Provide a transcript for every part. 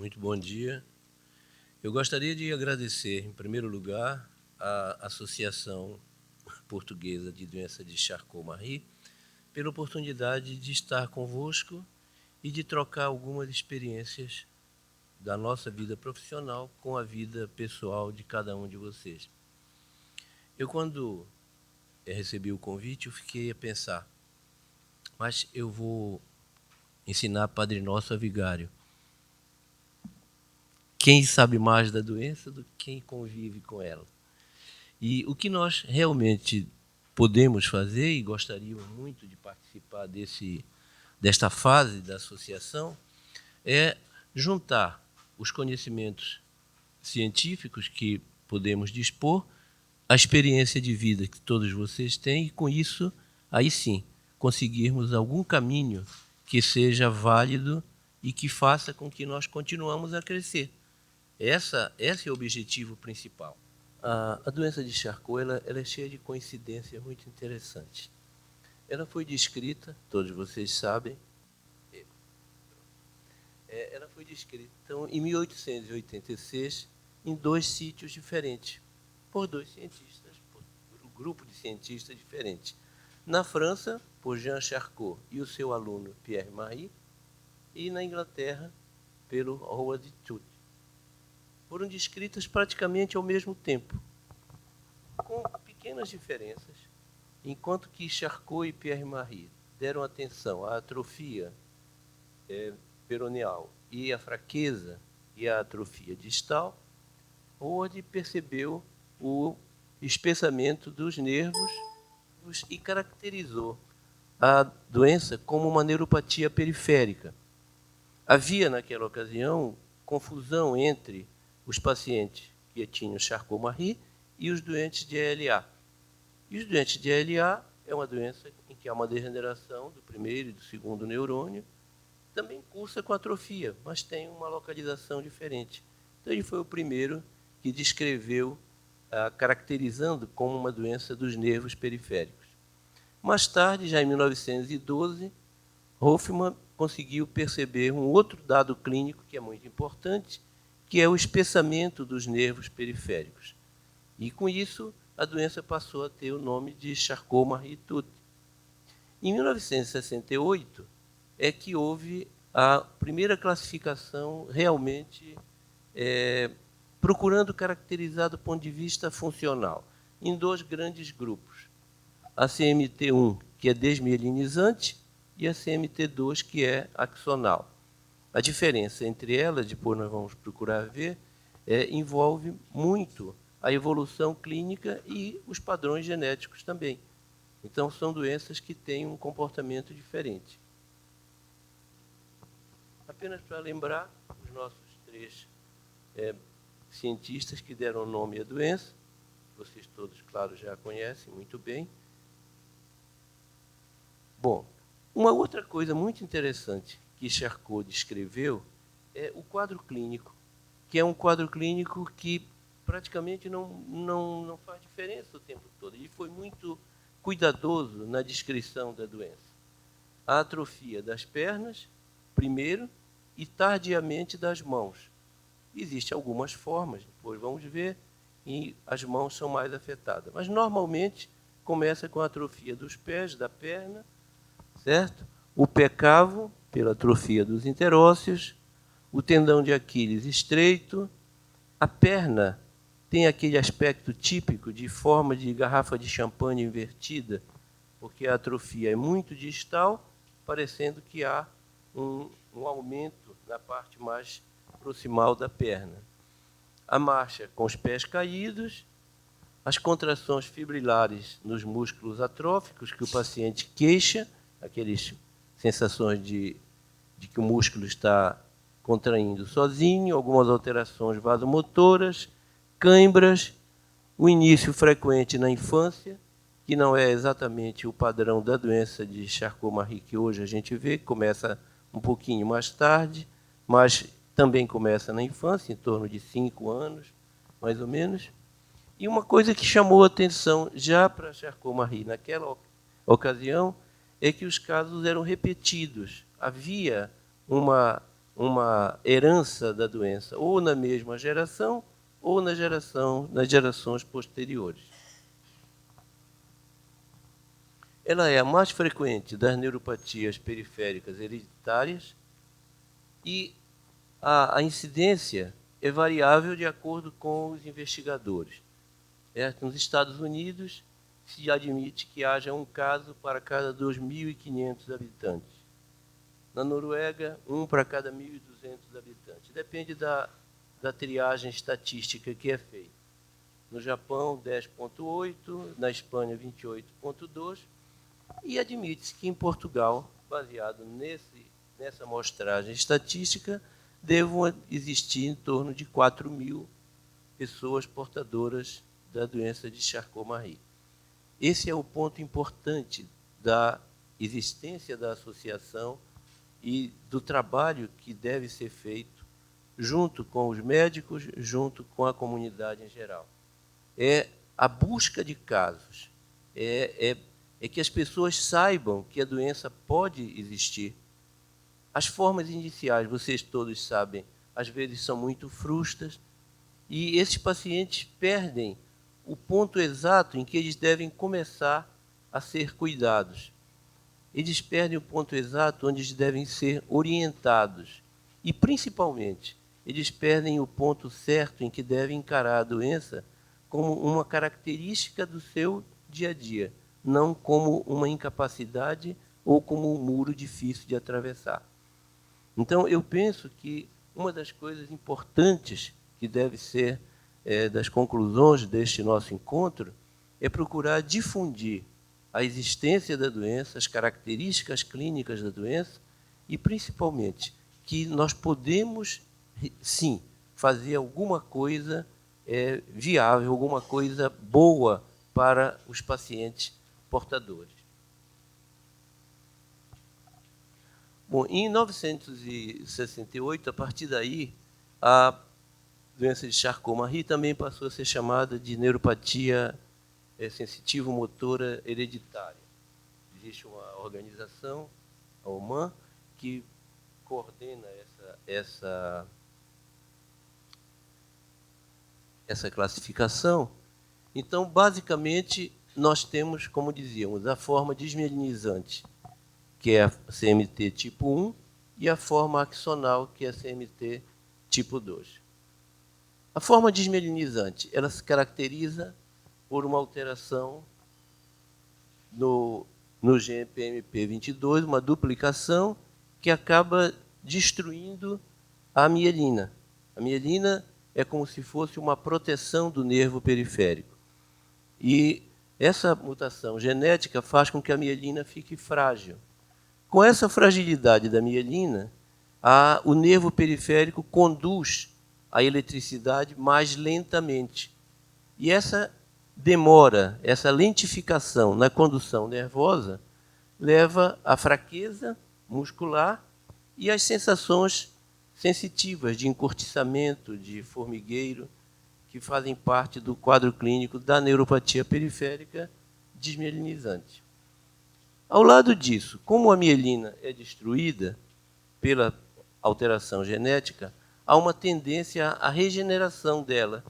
Muito bom dia. Eu gostaria de agradecer, em primeiro lugar, à Associação Portuguesa de Doença de Charcot-Marie pela oportunidade de estar convosco e de trocar algumas experiências da nossa vida profissional com a vida pessoal de cada um de vocês. Quando recebi o convite, eu fiquei a pensar, mas eu vou ensinar Padre Nosso a vigário. Quem sabe mais da doença do que quem convive com ela? E o que nós realmente podemos fazer, e gostaríamos muito de participar desta fase da associação, é juntar os conhecimentos científicos que podemos dispor, a experiência de vida que todos vocês têm, e com isso, aí sim, conseguirmos algum caminho que seja válido e que faça com que nós continuemos a crescer. Esse é o objetivo principal. A doença de Charcot ela é cheia de coincidências muito interessantes. Ela foi descrita, todos vocês sabem, ela foi descrita então, em 1886 em dois sítios diferentes, por dois cientistas, por um grupo de cientistas diferentes. Na França, por Jean Charcot e o seu aluno Pierre Marie, e na Inglaterra, pelo Howard Tutt. Foram descritas praticamente ao mesmo tempo, com pequenas diferenças, enquanto que Charcot e Pierre Marie deram atenção à atrofia peroneal e à fraqueza e à atrofia distal, Howard percebeu o espessamento dos nervos e caracterizou a doença como uma neuropatia periférica. Havia, naquela ocasião, confusão entre os pacientes que tinham Charcot-Marie e os doentes de ALA. E os doentes de ALA é uma doença em que há uma degeneração do primeiro e do segundo neurônio, também cursa com atrofia, mas tem uma localização diferente. Então, ele foi o primeiro que descreveu, caracterizando como uma doença dos nervos periféricos. Mais tarde, já em 1912, Hofmann conseguiu perceber um outro dado clínico que é muito importante, que é o espessamento dos nervos periféricos. E, com isso, a doença passou a ter o nome de Charcot-Marie-Tooth. Em 1968, é que houve a primeira classificação realmente procurando caracterizar do ponto de vista funcional, em dois grandes grupos. A CMT1, que é desmielinizante, e a CMT2, que é axonal. A diferença entre elas, depois nós vamos procurar ver, envolve muito a evolução clínica e os padrões genéticos também. Então, são doenças que têm um comportamento diferente. Apenas para lembrar, os nossos três cientistas que deram nome à doença, vocês todos, claro, já conhecem muito bem. Bom, uma outra coisa muito interessante que Charcot descreveu é o quadro clínico, que é um quadro clínico que praticamente não faz diferença o tempo todo. Ele foi muito cuidadoso na descrição da doença. A atrofia das pernas, primeiro, e tardiamente das mãos. Existem algumas formas, depois vamos ver, e as mãos são mais afetadas. Mas, normalmente, começa com a atrofia dos pés, da perna, certo? O pé cavo, pela atrofia dos interósseos, o tendão de Aquiles estreito, a perna tem aquele aspecto típico de forma de garrafa de champanhe invertida, porque a atrofia é muito distal, parecendo que há um aumento na parte mais proximal da perna. A marcha com os pés caídos, as contrações fibrilares nos músculos atróficos que o paciente queixa, aquelas sensações de que o músculo está contraindo sozinho, algumas alterações vasomotoras, cãibras, o início frequente na infância, que não é exatamente o padrão da doença de Charcot-Marie que hoje a gente vê, que começa um pouquinho mais tarde, mas também começa na infância, em torno de 5 anos, mais ou menos. E uma coisa que chamou a atenção já para Charcot-Marie naquela ocasião é que os casos eram repetidos. Havia uma uma herança da doença, ou na mesma geração, ou nas gerações posteriores. Ela é a mais frequente das neuropatias periféricas hereditárias e a incidência é variável de acordo com os investigadores. Nos Estados Unidos, se admite que haja um caso para cada 2.500 habitantes. Na Noruega, um para cada 1.200 habitantes. Depende da triagem estatística que é feita. No Japão, 10,8, na Espanha, 28,2, e admite-se que em Portugal, baseado nessa amostragem estatística, devam existir em torno de 4.000 pessoas portadoras da doença de Charcot-Marie. Esse é o ponto importante da existência da associação e do trabalho que deve ser feito junto com os médicos, junto com a comunidade em geral. É a busca de casos, é que as pessoas saibam que a doença pode existir. As formas iniciais, vocês todos sabem, às vezes são muito frustras, e esses pacientes perdem o ponto exato em que eles devem começar a ser cuidados. Eles perdem o ponto exato onde eles devem ser orientados. E, principalmente, eles perdem o ponto certo em que devem encarar a doença como uma característica do seu dia a dia, não como uma incapacidade ou como um muro difícil de atravessar. Então, eu penso que uma das coisas importantes que deve ser das conclusões deste nosso encontro é procurar difundir a existência da doença, as características clínicas da doença e, principalmente, que nós podemos, sim, fazer alguma coisa viável, alguma coisa boa para os pacientes portadores. Bom, em 1968, a partir daí, a doença de Charcot-Marie também passou a ser chamada de neuropatia sensitivo-motora hereditária. Existe uma organização, a OMAN, que coordena essa classificação. Então, basicamente, nós temos, como dizíamos, a forma desmielinizante, que é a CMT tipo 1, e a forma axonal, que é a CMT tipo 2. A forma desmielinizante, ela se caracteriza por uma alteração no gene PMP22, uma duplicação que acaba destruindo a mielina. A mielina é como se fosse uma proteção do nervo periférico. E essa mutação genética faz com que a mielina fique frágil. Com essa fragilidade da mielina, o nervo periférico conduz a eletricidade mais lentamente. E essa demora, essa lentificação na condução nervosa leva à fraqueza muscular e às sensações sensitivas de encurtiçamento, de formigueiro, que fazem parte do quadro clínico da neuropatia periférica desmielinizante. Ao lado disso, como a mielina é destruída pela alteração genética, há uma tendência à regeneração dela.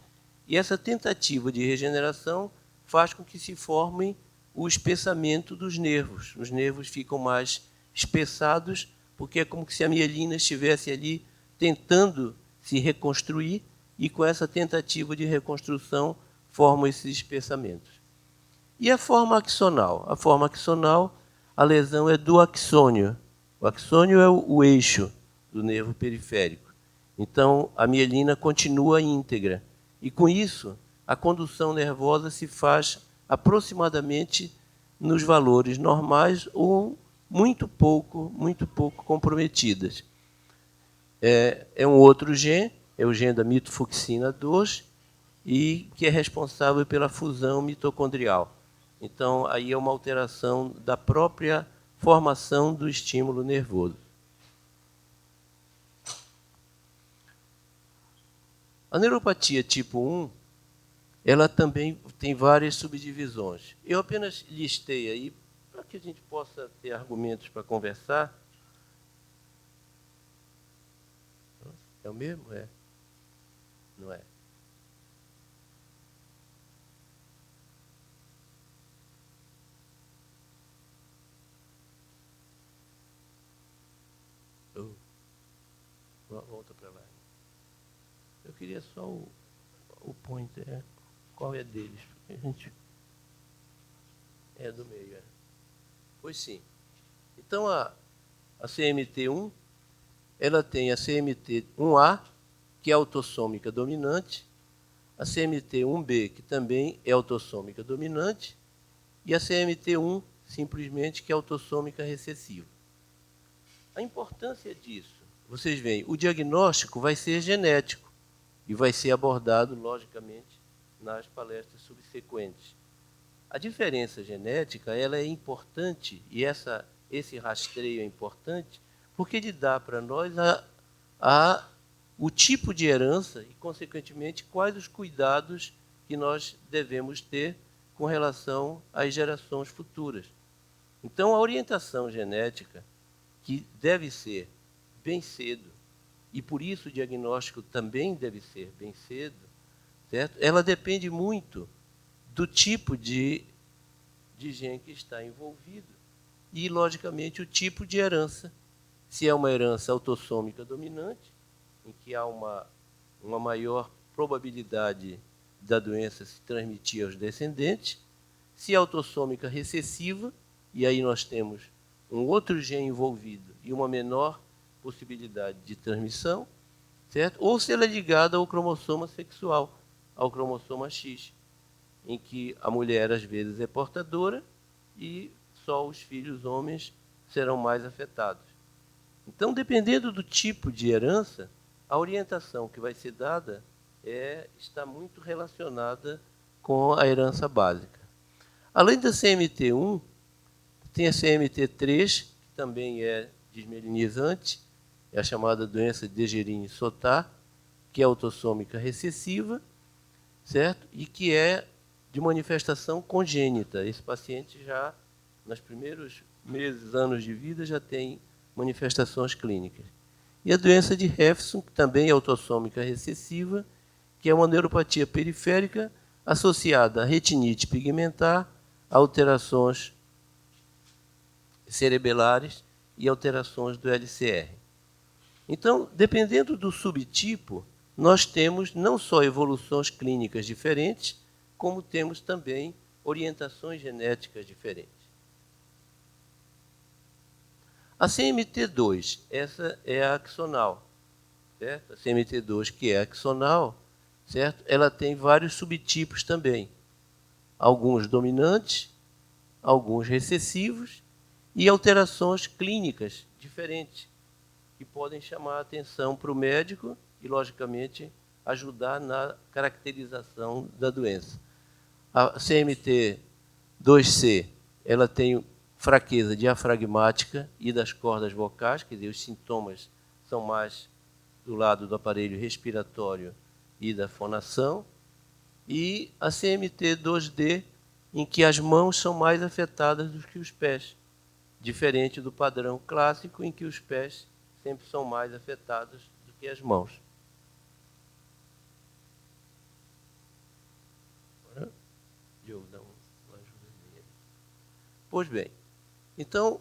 E essa tentativa de regeneração faz com que se forme o espessamento dos nervos. Os nervos ficam mais espessados, porque é como se a mielina estivesse ali tentando se reconstruir, e com essa tentativa de reconstrução formam esses espessamentos. E a forma axonal? A forma axonal, a lesão é do axônio. O axônio é o eixo do nervo periférico. Então, a mielina continua íntegra. E, com isso, a condução nervosa se faz aproximadamente nos valores normais ou muito pouco comprometidas. É um outro gene, é o gene da mitofuxina 2, e que é responsável pela fusão mitocondrial. Então, aí é uma alteração da própria formação do estímulo nervoso. A neuropatia tipo 1, ela também tem várias subdivisões. Eu apenas listei aí, para que a gente possa ter argumentos para conversar. É o mesmo? É. Não é? Oh, volta para lá. Eu queria só o pointer. Qual é deles? A gente... É do meio, é. Pois sim. Então, a CMT1, ela tem a CMT1A, que é autossômica dominante, a CMT1B, que também é autossômica dominante, e a CMT1, simplesmente, que é autossômica recessiva. A importância disso, vocês veem, o diagnóstico vai ser genético e vai ser abordado, logicamente, nas palestras subsequentes. A diferença genética ela é importante, e esse rastreio é importante, porque ele dá para nós o tipo de herança e, consequentemente, quais os cuidados que nós devemos ter com relação às gerações futuras. Então, a orientação genética, que deve ser bem cedo, e por isso o diagnóstico também deve ser bem cedo, certo? Ela depende muito do tipo de gene que está envolvido e, logicamente, o tipo de herança. Se é uma herança autossômica dominante, em que há uma maior probabilidade da doença se transmitir aos descendentes, se é autossômica recessiva, e aí nós temos um outro gene envolvido e uma menor possibilidade de transmissão, certo? Ou se ela é ligada ao cromossoma sexual, ao cromossoma X, em que a mulher às vezes é portadora e só os filhos homens serão mais afetados. Então, dependendo do tipo de herança, a orientação que vai ser dada está muito relacionada com a herança básica. Além da CMT1, tem a CMT3, que também é desmelinizante, é a chamada doença de Dejerini-Sottar, que é autossômica recessiva, certo? E que é de manifestação congênita. Esse paciente já, nos primeiros meses, anos de vida, já tem manifestações clínicas. E a doença de Refson, que também é autossômica recessiva, que é uma neuropatia periférica associada à retinite pigmentar, a alterações cerebelares e alterações do LCR. Então, dependendo do subtipo, nós temos não só evoluções clínicas diferentes, como temos também orientações genéticas diferentes. A CMT2, essa é a axonal, certo? A CMT2, que é axonal, certo? Ela tem vários subtipos também. Alguns dominantes, alguns recessivos e alterações clínicas diferentes, que podem chamar a atenção para o médico e, logicamente, ajudar na caracterização da doença. A CMT2C, ela tem fraqueza diafragmática e das cordas vocais, quer dizer, os sintomas são mais do lado do aparelho respiratório e da fonação. E a CMT2D, em que as mãos são mais afetadas do que os pés, diferente do padrão clássico, em que os pés sempre são mais afetados do que as mãos. Diogo, dá uma ajuda. Pois bem, então,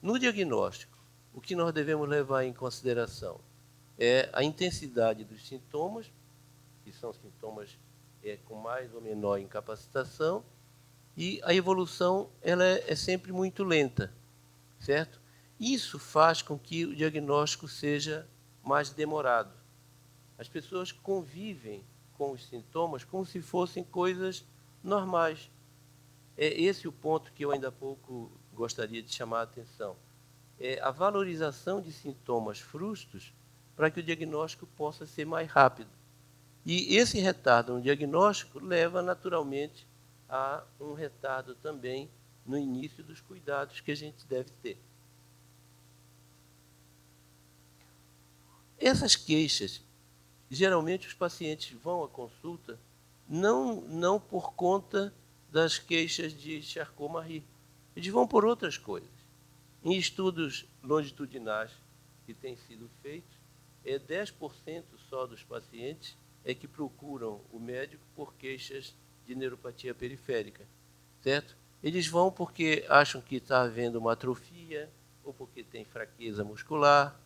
no diagnóstico, o que nós devemos levar em consideração é a intensidade dos sintomas, que são sintomas com mais ou menor incapacitação, e a evolução ela é sempre muito lenta, certo? Isso faz com que o diagnóstico seja mais demorado. As pessoas convivem com os sintomas como se fossem coisas normais. É esse o ponto que eu ainda há pouco gostaria de chamar a atenção. É a valorização de sintomas frustros para que o diagnóstico possa ser mais rápido. E esse retardo no diagnóstico leva naturalmente a um retardo também no início dos cuidados que a gente deve ter. Essas queixas, geralmente os pacientes vão à consulta não por conta das queixas de Charcot-Marie. Eles vão por outras coisas. Em estudos longitudinais que têm sido feitos, 10% só dos pacientes é que procuram o médico por queixas de neuropatia periférica, certo? Eles vão porque acham que está havendo uma atrofia, ou porque tem fraqueza muscular,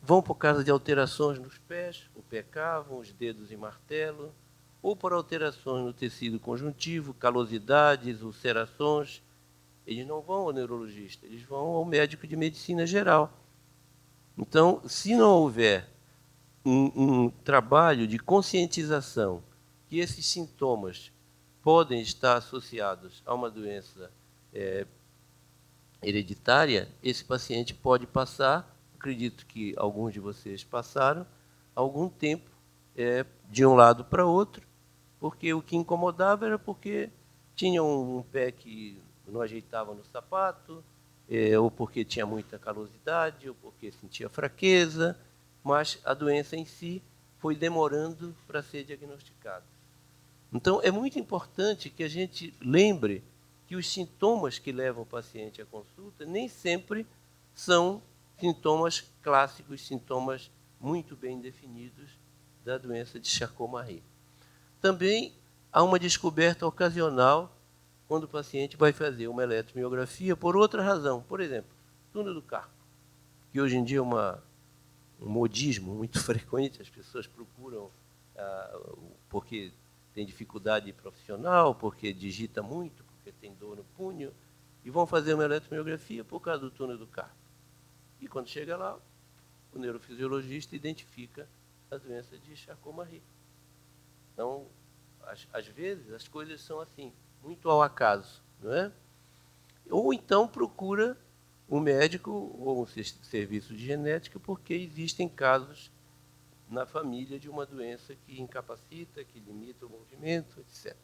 vão por causa de alterações nos pés, o pé cavo, os dedos em martelo, ou por alterações no tecido conjuntivo, calosidades, ulcerações. Eles não vão ao neurologista, eles vão ao médico de medicina geral. Então, se não houver um trabalho de conscientização que esses sintomas podem estar associados a uma doença hereditária, esse paciente pode passar, acredito que alguns de vocês passaram, algum tempo de um lado para outro, porque o que incomodava era porque tinha um pé que não ajeitava no sapato, ou porque tinha muita calosidade, ou porque sentia fraqueza, mas a doença em si foi demorando para ser diagnosticada. Então, é muito importante que a gente lembre que os sintomas que levam o paciente à consulta nem sempre são sintomas clássicos, sintomas muito bem definidos da doença de Charcot-Marie. Também há uma descoberta ocasional quando o paciente vai fazer uma eletromiografia por outra razão. Por exemplo, túnel do carpo, que hoje em dia é um modismo muito frequente, as pessoas procuram porque tem dificuldade profissional, porque digita muito, porque tem dor no punho, e vão fazer uma eletromiografia por causa do túnel do carpo. E quando chega lá, o neurofisiologista identifica a doença de Charcot-Marie. Então, às vezes, as coisas são assim, muito ao acaso, não é? Ou então procura um médico ou um serviço de genética, porque existem casos na família de uma doença que incapacita, que limita o movimento, etc.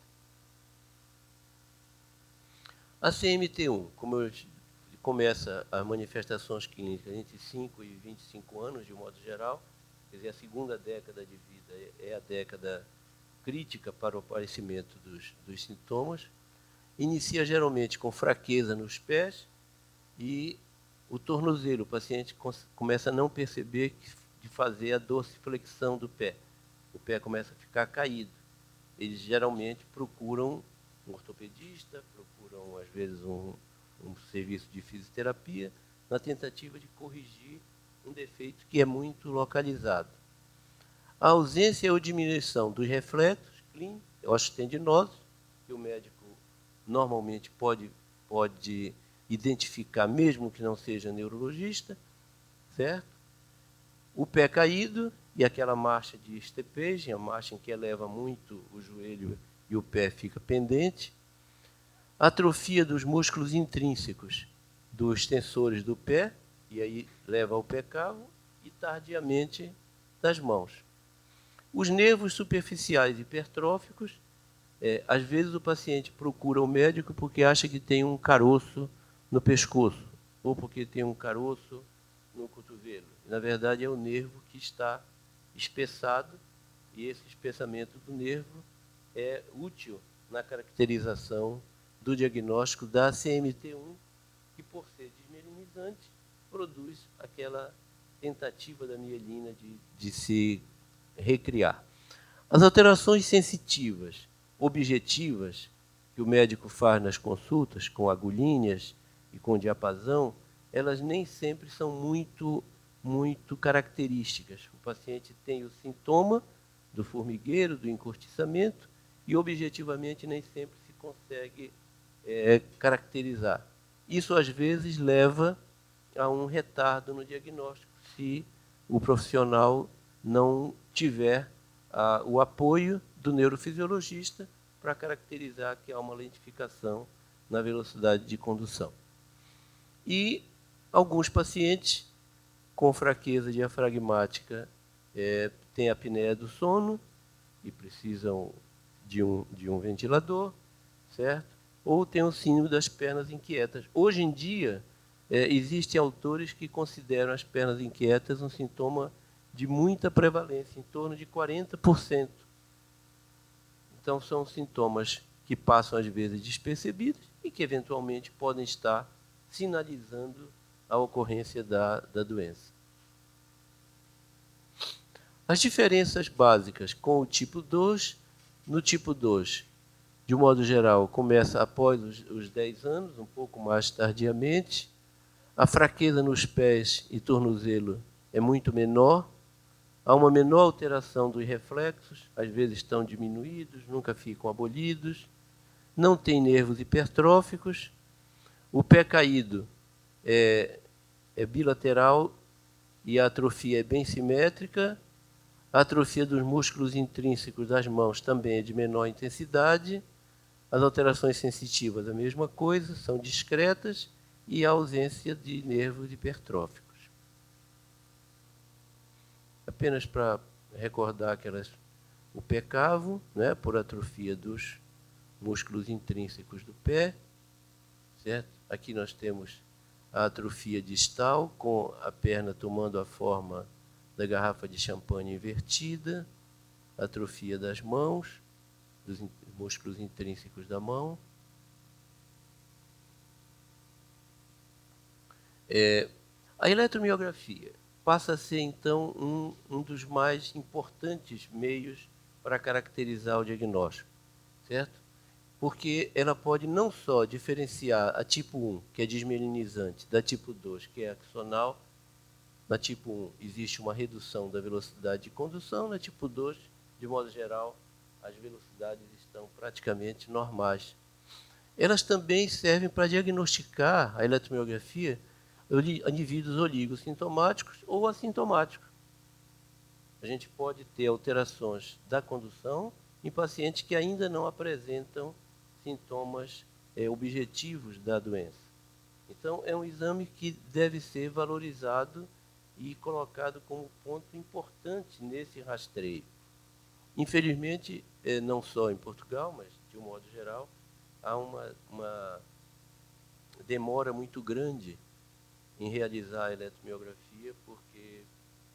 A CMT1, começa as manifestações clínicas entre 5 e 25 anos, de um modo geral, quer dizer, a segunda década de vida é a década crítica para o aparecimento dos sintomas. Inicia geralmente com fraqueza nos pés e o tornozelo. O paciente começa a não perceber de fazer a dorsiflexão do pé. O pé começa a ficar caído. Eles geralmente procuram um ortopedista, procuram às vezes um serviço de fisioterapia, na tentativa de corrigir um defeito que é muito localizado. A ausência ou diminuição dos reflexos clínicos, osteotendinosos, que o médico normalmente pode identificar, mesmo que não seja neurologista, certo? O pé caído e aquela marcha de estepagem, a marcha em que eleva muito o joelho e o pé fica pendente. Atrofia dos músculos intrínsecos dos tensores do pé, e aí leva ao pé cavo, e tardiamente das mãos. Os nervos superficiais hipertróficos, às vezes o paciente procura o médico porque acha que tem um caroço no pescoço, ou porque tem um caroço no cotovelo. Na verdade, é o nervo que está espessado, e esse espessamento do nervo é útil na caracterização do diagnóstico da CMT1, que, por ser desmielinizante, produz aquela tentativa da mielina de se recriar. As alterações sensitivas, objetivas, que o médico faz nas consultas, com agulhinhas e com diapasão, elas nem sempre são muito características. O paciente tem o sintoma do formigueiro, do encurtiçamento, e objetivamente nem sempre se consegue caracterizar. Isso, às vezes, leva a um retardo no diagnóstico, se o profissional não tiver o apoio do neurofisiologista para caracterizar que há uma lentificação na velocidade de condução. E alguns pacientes com fraqueza diafragmática têm apneia do sono e precisam de um ventilador, certo? Ou têm o síndrome das pernas inquietas. Hoje em dia, existem autores que consideram as pernas inquietas um sintoma de muita prevalência, em torno de 40%. Então, são sintomas que passam, às vezes, despercebidos e que, eventualmente, podem estar sinalizando a ocorrência da doença. As diferenças básicas com o tipo 2, no tipo 2, de um modo geral, começa após os 10 anos, um pouco mais tardiamente. A fraqueza nos pés e tornozelo é muito menor. Há uma menor alteração dos reflexos, às vezes estão diminuídos, nunca ficam abolidos. Não tem nervos hipertróficos. O pé caído é bilateral e a atrofia é bem simétrica. A atrofia dos músculos intrínsecos das mãos também é de menor intensidade. As alterações sensitivas, a mesma coisa, são discretas e a ausência de nervos hipertróficos. Apenas para recordar o pé cavo, né, por atrofia dos músculos intrínsecos do pé, certo? Aqui nós temos a atrofia distal, com a perna tomando a forma da garrafa de champanhe invertida, a atrofia das mãos, dos músculos intrínsecos da mão. A eletromiografia passa a ser, então, um dos mais importantes meios para caracterizar o diagnóstico, certo? Porque ela pode não só diferenciar a tipo 1, que é desmielinizante, da tipo 2, que é axonal. Na tipo 1 existe uma redução da velocidade de condução, na tipo 2, de modo geral, as velocidades estão praticamente normais. Elas também servem para diagnosticar a eletromiografia indivíduos oligossintomáticos ou assintomáticos. A gente pode ter alterações da condução em pacientes que ainda não apresentam sintomas objetivos da doença. Então, é um exame que deve ser valorizado e colocado como ponto importante nesse rastreio. Infelizmente, não só em Portugal, mas de um modo geral, há uma demora muito grande em realizar a eletromiografia, porque,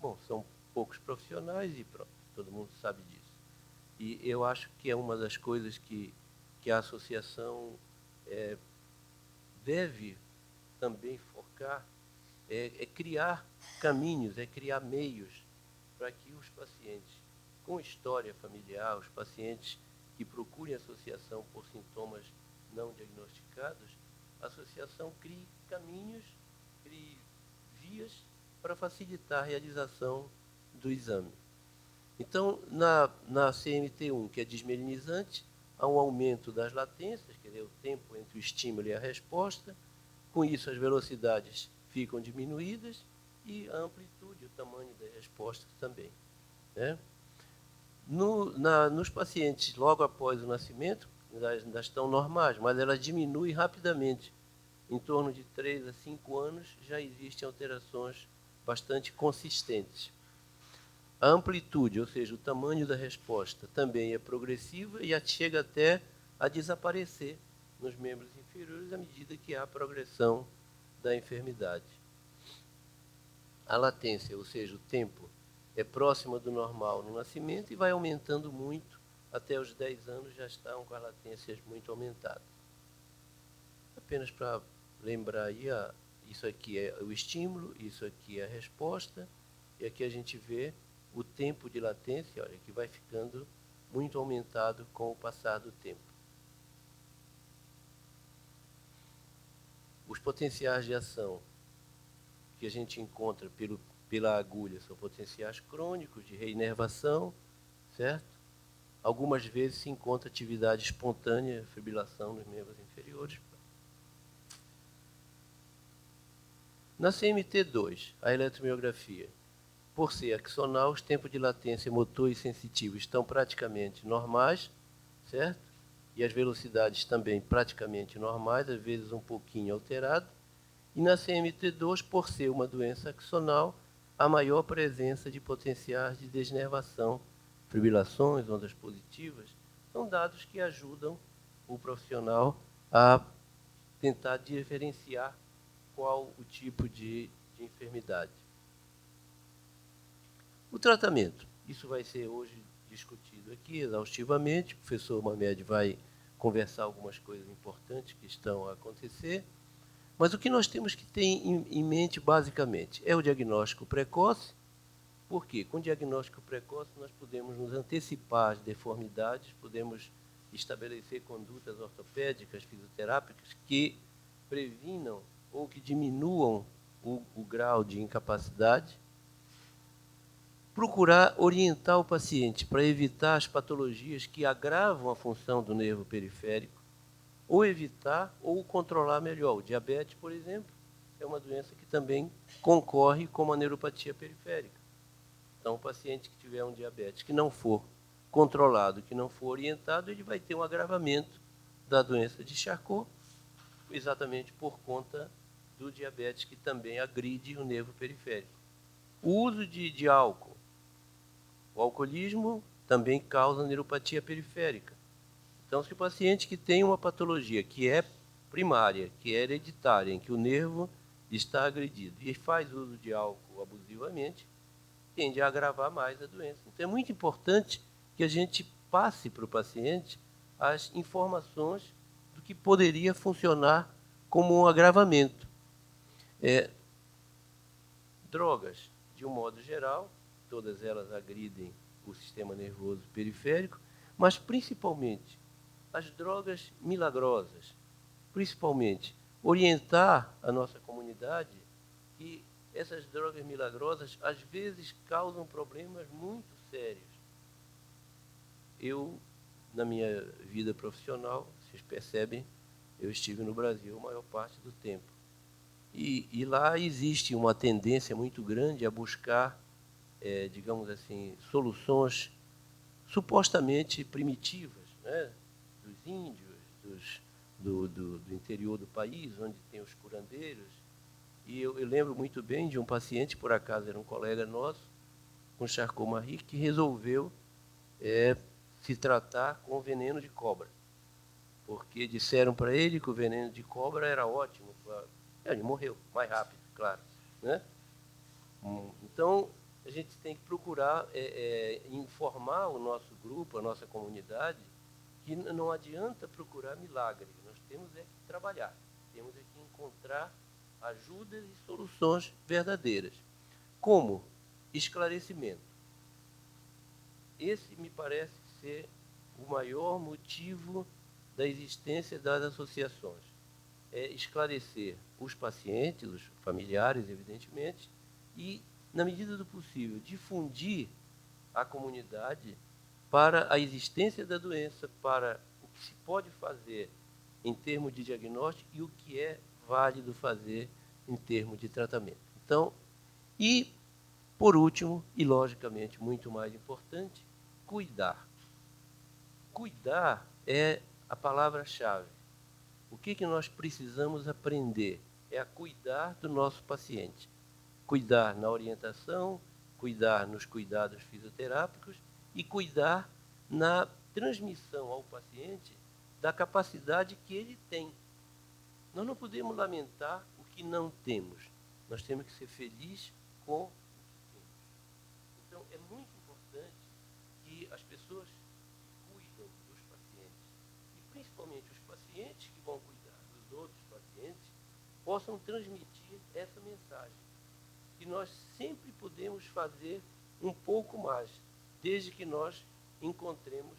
bom, são poucos profissionais e pronto, todo mundo sabe disso. E eu acho que é uma das coisas que a associação deve também focar, é criar caminhos, é criar meios para que os pacientes com história familiar, os pacientes que procurem associação por sintomas não diagnosticados, a associação crie caminhos, crie vias para facilitar a realização do exame. Então, na CMT1, que é desmielinizante, há um aumento das latências, quer dizer, o tempo entre o estímulo e a resposta. Com isso, as velocidades ficam diminuídas e a amplitude, o tamanho da resposta também, né? Nos pacientes, logo após o nascimento, ainda estão normais, mas elas diminuem rapidamente. Em torno de 3 a 5 anos, já existem alterações bastante consistentes. A amplitude, ou seja, o tamanho da resposta, também é progressiva e chega até a desaparecer nos membros inferiores à medida que há progressão da enfermidade. A latência, ou seja, o tempo, é próxima do normal no nascimento e vai aumentando muito. Até os 10 anos já estão com as latências muito aumentadas. Apenas para lembrar aí, isso aqui é o estímulo, isso aqui é a resposta, e aqui a gente vê o tempo de latência, olha, que vai ficando muito aumentado com o passar do tempo. Os potenciais de ação que a gente encontra pela agulha são potenciais crônicos de reinervação, certo? Algumas vezes se encontra atividade espontânea, fibrilação nos membros inferiores. Na CMT2, a eletromiografia, por ser axonal, os tempos de latência motor e sensitivo estão praticamente normais, certo? E as velocidades também praticamente normais, às vezes um pouquinho alterado. E na CMT2, por ser uma doença axonal, a maior presença de potenciais de desnervação, fibrilações, ondas positivas, são dados que ajudam o profissional a tentar diferenciar qual o tipo de enfermidade. O tratamento, isso vai ser hoje discutido aqui exaustivamente, o professor Mamed vai conversar algumas coisas importantes que estão a acontecer, mas o que nós temos que ter em mente, basicamente, é o diagnóstico precoce, Por quê? Com diagnóstico precoce, nós podemos nos antecipar às deformidades, podemos estabelecer condutas ortopédicas, fisioterápicas, que previnam ou que diminuam o grau de incapacidade. Procurar orientar o paciente para evitar as patologias que agravam a função do nervo periférico, ou evitar ou controlar melhor. O diabetes, por exemplo, é uma doença que também concorre com a neuropatia periférica. Então, o paciente que tiver um diabetes que não for controlado, que não for orientado, ele vai ter um agravamento da doença de Charcot, exatamente por conta do diabetes que também agride o nervo periférico. O uso de álcool. O alcoolismo também causa neuropatia periférica. Então, se o paciente que tem uma patologia que é primária, que é hereditária, em que o nervo está agredido e faz uso de álcool abusivamente, tende a agravar mais a doença. Então, é muito importante que a gente passe para o paciente as informações do que poderia funcionar como um agravamento. Drogas, de um modo geral, todas elas agridem o sistema nervoso periférico, mas principalmente as drogas milagrosas, principalmente orientar a nossa comunidade que essas drogas milagrosas às vezes causam problemas muito sérios. Eu, na minha vida profissional, vocês percebem, eu estive no Brasil a maior parte do tempo. E lá existe uma tendência muito grande a buscar, digamos assim, soluções supostamente primitivas, né? Dos índios, do interior do país, onde tem os curandeiros. E eu lembro muito bem de um paciente, por acaso era um colega nosso, com Charcot-Marie, que resolveu se tratar com veneno de cobra. Porque disseram para ele que o veneno de cobra era ótimo. Ele morreu mais rápido, claro, né? Então, a gente tem que procurar informar o nosso grupo, a nossa comunidade, que não adianta procurar milagre. Nós temos que trabalhar, temos que encontrar ajudas e soluções verdadeiras. Como? Esclarecimento. Esse me parece ser o maior motivo da existência das associações. É esclarecer os pacientes, os familiares, evidentemente, e, na medida do possível, difundir a comunidade para a existência da doença, para o que se pode fazer em termos de diagnóstico e o que é válido fazer em termos de tratamento. Então, e, por último, e logicamente muito mais importante, cuidar. Cuidar é a palavra-chave. O que nós precisamos aprender é a cuidar do nosso paciente. Cuidar na orientação, cuidar nos cuidados fisioterápicos e cuidar na transmissão ao paciente da capacidade que ele tem. Nós não podemos lamentar o que não temos. Nós temos que ser felizes com o que temos. Então, é muito importante que as pessoas que cuidam dos pacientes, e principalmente os pacientes que vão cuidar dos outros pacientes, possam transmitir essa mensagem. Que nós sempre podemos fazer um pouco mais, desde que nós encontremos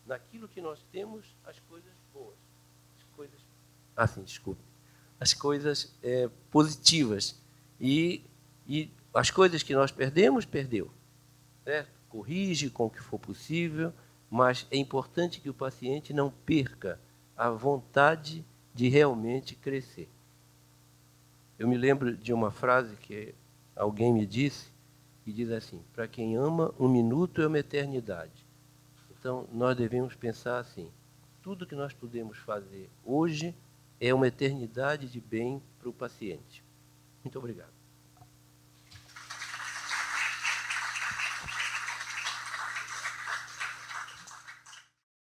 naquilo que nós temos as coisas boas, as coisas positivas. E as coisas que nós perdemos, perdeu. Certo? Corrige com o que for possível, mas é importante que o paciente não perca a vontade de realmente crescer. Eu me lembro de uma frase que alguém me disse, que diz assim: para quem ama, um minuto é uma eternidade. Então, nós devemos pensar assim: tudo que nós podemos fazer hoje é uma eternidade de bem para o paciente. Muito obrigado.